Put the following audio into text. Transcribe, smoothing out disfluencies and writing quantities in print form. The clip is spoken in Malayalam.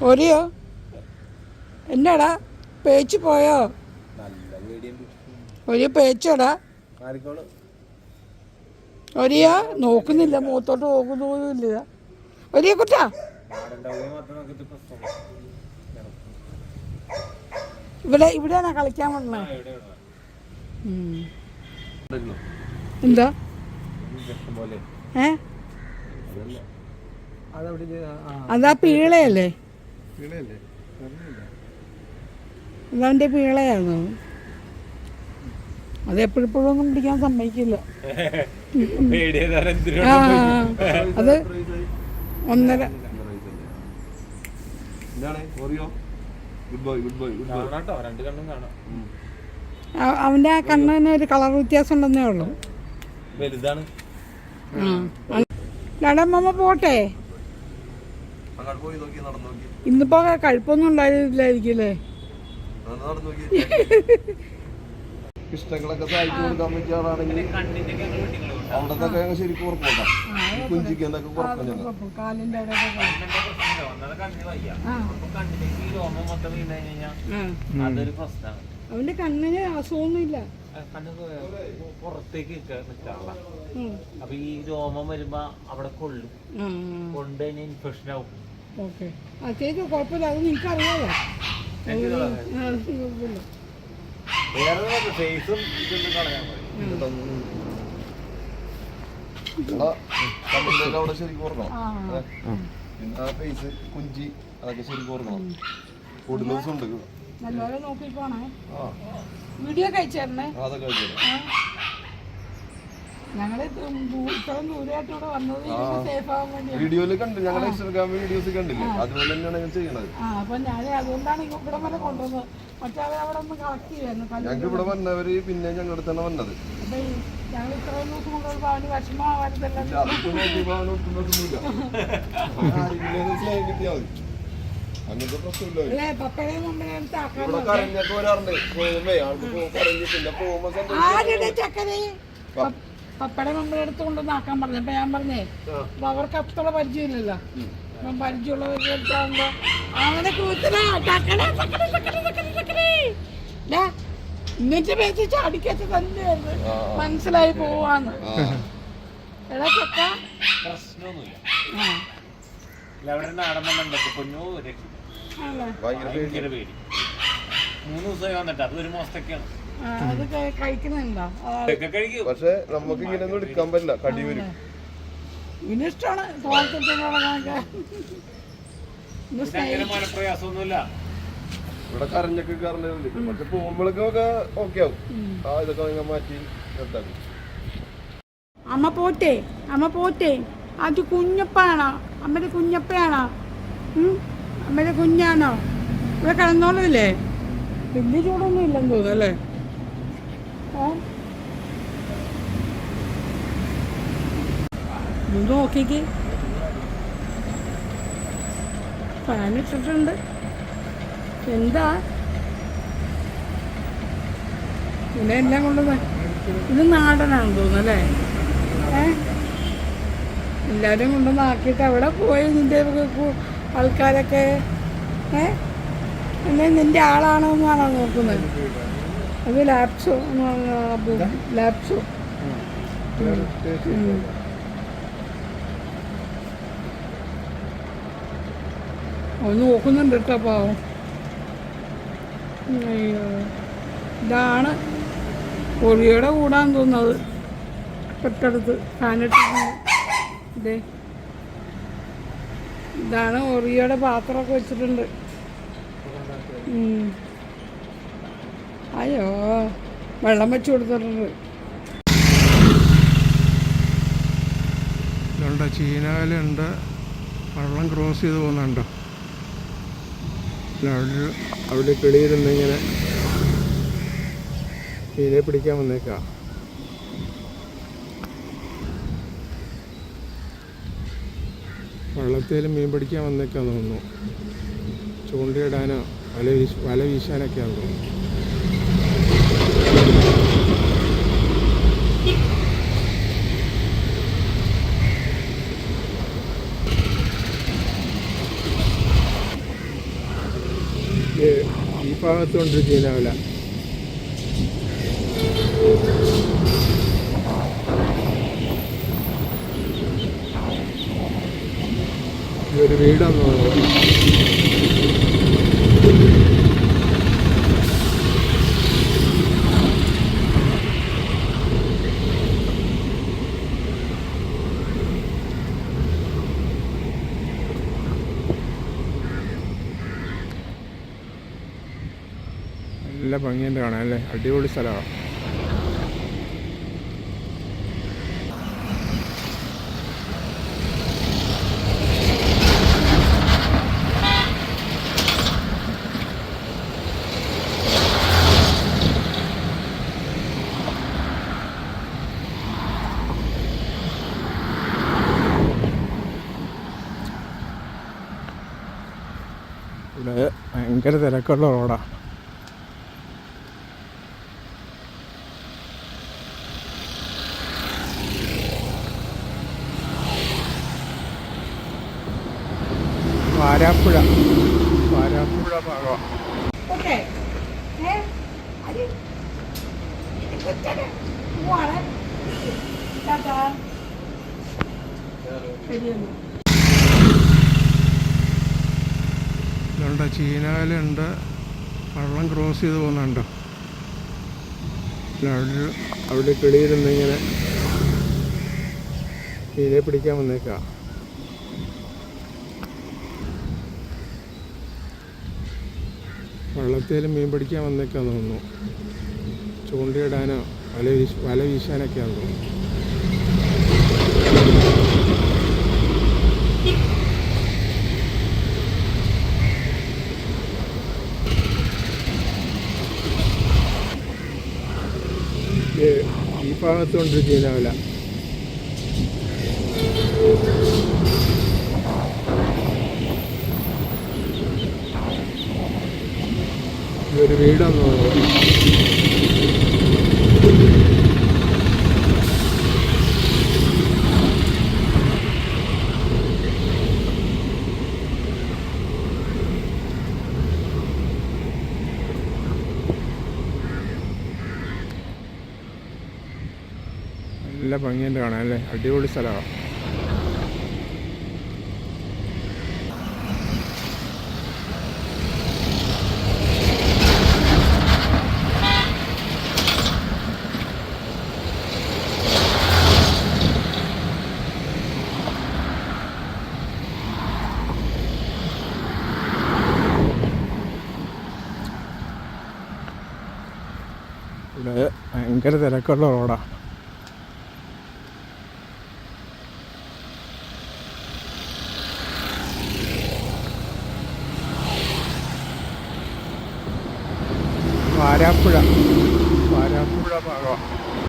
ഒരിയോ എന്നാടാ പേച്ച് പോയോ? ഒരു പേച്ചോടാ ഒരിയ നോക്കുന്നില്ല, മൂത്തോട്ട് നോക്കുന്നില്ല. ഒരിയ കുട്ടാ ഇവിടെയാണോ കളിക്കാൻ വന്നേ? എന്താ അതാ പീളയല്ലേ? അതവൻ്റെ പീളയാണോ? അത് എപ്പോഴെപ്പോഴൊന്നും പിടിക്കാൻ സമ്മതിക്കില്ല. അത് 1.5. അവന്റെ ആ കണ്ണിന് ഒരു കളർ വ്യത്യാസം ഉണ്ടെന്നേ ഉള്ളൂ. ലടമ്മ പോട്ടെ. ഇന്നിപ്പോ കഴിപ്പൊന്നും ഉണ്ടായിരുന്നില്ലായിരിക്കും. ഇഷ്ടങ്ങളൊക്കെ സഹായിച്ചു കൊടുക്കാൻ പറ്റിയ ആളാണെങ്കിൽ അവിടെ ശരിക്കും ഉറപ്പുണ്ടാ. കുഞ്ചിക്ക് എന്തൊക്കെ അവന്റെ കണ്ണിന് അസുഖമൊന്നുമില്ല. പുറത്തേക്ക് നിൽക്കാറില്ല. അപ്പൊ ഈ രോമം വരുമ്പോ അവിടെ കൊള്ളും. കൊണ്ട് കഴിഞ്ഞാൽ ഇൻഫെക്ഷൻ ആവും. ഓക്കെ, ചേച്ചി കുഴപ്പമില്ല, അത് നിനക്ക് അറിയാലോ. അവിടെ ശരിക്കും ഓർക്കണം. പിന്നെ ആ ഫേസ് കുഞ്ചി അതൊക്കെ ശരിക്കും ഓർക്കണം. കൂടുതൽ ദിവസം ഉണ്ട്. നല്ലപോലെ നോക്കിക്കോണേ. വീഡിയോ കഴിച്ചേരണേ. അതൊക്കെ കഴിച്ചു. ഞങ്ങള് ഇത്രയും ദൂരമായിട്ട് ഇവിടെ വന്നത് സേഫ് ആവാൻ വേണ്ടിയാണ്. വീഡിയോയില് കണ്ടു, ഞങ്ങളുടെ ഇൻസ്റ്റാഗ്രാം വീഡിയോസ് കണ്ടില്ലേ? അതുപോലെ തന്നെയാണ് ഞാൻ ചെയ്യണത്. അപ്പൊ ഞാൻ അതുകൊണ്ടാണ് ഇവിടെ വരെ കൊണ്ടുവന്നത്. മറ്റേ അവിടെ ഒന്ന് കളക്ട് ചെയ്യായിരുന്നു. ഞങ്ങൾക്ക് ഇവിടെ വന്നവര് പിന്നെ ഞങ്ങളുടെ തന്നെ വന്നത്. അപ്പൊ ഞങ്ങൾ ഇത്രയും ദിവസം കൊണ്ടുവരുമ്പോ അവന് വിഷമമാവാനതല്ല. അങ്ങനത്തെ പ്രശ്നമില്ല. പപ്പയുടെ മുമ്പിൽ കരഞ്ഞൊക്കെ വരാറുണ്ട്. ചക്കരെ പപ്പയുടെ മുമ്പിലെടുത്ത് കൊണ്ടുവന്ന് ആക്കാൻ പറഞ്ഞു. അപ്പൊ ഞാൻ പറഞ്ഞേ അവർക്ക് അത്ര പരിചയമില്ലല്ലോ. അപ്പം പരിചയമുള്ളവരെടുത്താകുമ്പോ അവനെ എന്നിട്ട് പേച്ച് ചാടിക്കച്ച തന്നെയായിരുന്നു. മനസ്സിലായി പോവാന്ന്. എടാ ചക്ക പ്രശ്നമൊന്നുമില്ല. ഭയങ്കര പേടി. 3 ദിവസമായി വന്നിട്ട് അത് 1 മാസത്തൊക്കെയാണ്. അത് കഴിക്കുന്നുണ്ടോ? പക്ഷെ നമുക്ക് ഇങ്ങനെ ഒന്നും എടുക്കാൻ പറ്റില്ല, കടി വരും. ഇഷ്ടമാണ് തോട്ടത്തിനൊക്കെ. മനപ്രയാസമൊന്നുമില്ല. ഇവിടെ കരഞ്ഞൊക്കെ കറണ്ട്. പക്ഷെ പോകുമ്പോഴൊക്കെ ഓക്കെ ആവും. ഇതൊക്കെ മാറ്റി നിർത്താക്കും. അമ്മ പോട്ടെ. അത് കുഞ്ഞപ്പാണോ? അമ്മയുടെ കുഞ്ഞപ്പയാണോ? അമ്മയുടെ കുഞ്ഞാണോ? ഇവിടെ കിടന്നോളൂല്ലേ? വലിയ ചൂടൊന്നും ഇല്ലെന്ന് തോന്നുന്നു അല്ലേ? നോക്കിക്ക് ഫാൻ ഇട്ടിട്ടുണ്ട്. എന്താ പിന്നെ എല്ലാം കൊണ്ട് ഇത് നാടനാണെന്ന് തോന്നുന്നു അല്ലേ? എല്ലാവരും കൊണ്ടൊന്ന് ആക്കിയിട്ട് അവിടെ പോയി നിന്റെ ആൾക്കാരൊക്കെ എന്നെ നിന്റെ ആളാണോ എന്നാണോ നോക്കുന്നത്? അത് ലാപ്സോ ലാപ്സോ. ഒന്ന് നോക്കുന്നുണ്ട് കേട്ടോ പാവം. അയ്യോ, ഇതാണ് പൊളിയുടെ കൂടാന്ന് തോന്നുന്നത്. തൊട്ടടുത്ത് ഫാനിട്ട് ഇതാണ് ഒറിയുടെ പാത്രമൊക്കെ വെച്ചിട്ടുണ്ട്. അയ്യോ, വെള്ളം വെച്ച് കൊടുത്തിട്ടുണ്ട്. ഇതുണ്ട്, ചീനാലുണ്ട്. വെള്ളം ക്രോസ് ചെയ്ത് പോകുന്നുണ്ടോ? അവിടെ കിളിയിരുന്ന് ഇങ്ങനെ മീനെ പിടിക്കാൻ വന്നേക്കാം. വള്ളത്തിൽ മീൻ പിടിക്കാൻ വന്നേക്കാന്ന് തോന്നുന്നു. ചൂണ്ടയിടാനോ വല വീശാനൊക്കെയാന്ന് തോന്നുന്നു. ഭാഗത്തുണ്ട് ചീനാവില. ഇതൊരു വീടാന്ന് തോന്നുന്നു. നല്ല ഭംഗിയുണ്ട് കാണാൻ അല്ലേ, അടിപൊളി സ്ഥലമാണ്. ഇവിടെ ഭയങ്കര തിരക്കുള്ള റോഡാണ്. വാരാപ്പുഴ ഭാഗമാണ്. ഓക്കെ അത് പോവാണ്. ടാറ്റാ. ശരിയെന്നാ. ഇതുണ്ട്, ചീനാലുണ്ട്, വെള്ളം ക്രോസ് ചെയ്ത് പോകുന്നുണ്ട്. അവിടെ കിളിയിരുന്നിങ്ങനെ മീനെ പിടിക്കാൻ വന്നേക്കാം. വള്ളത്തിൽ മീൻ പിടിക്കാൻ വന്നേക്കാന്ന് തോന്നുന്നു. ചൂണ്ടയിടാനോ വല വീശാനൊക്കെയാന്ന് തോന്നുന്നു. ഈ ഭാഗത്തുണ്ട് ചീനാവില. ഇതൊരു വീടാന്ന് തോന്നുന്നു. നല്ല ഭംഗിയുണ്ട് കാണാൻ അല്ലേ, അടിപൊളി സ്ഥലമാണ്. ഇവിടെ ഭയങ്കര തിരക്കുള്ള റോഡാണ്. വാരാപ്പുഴ ഭാഗമാണ്.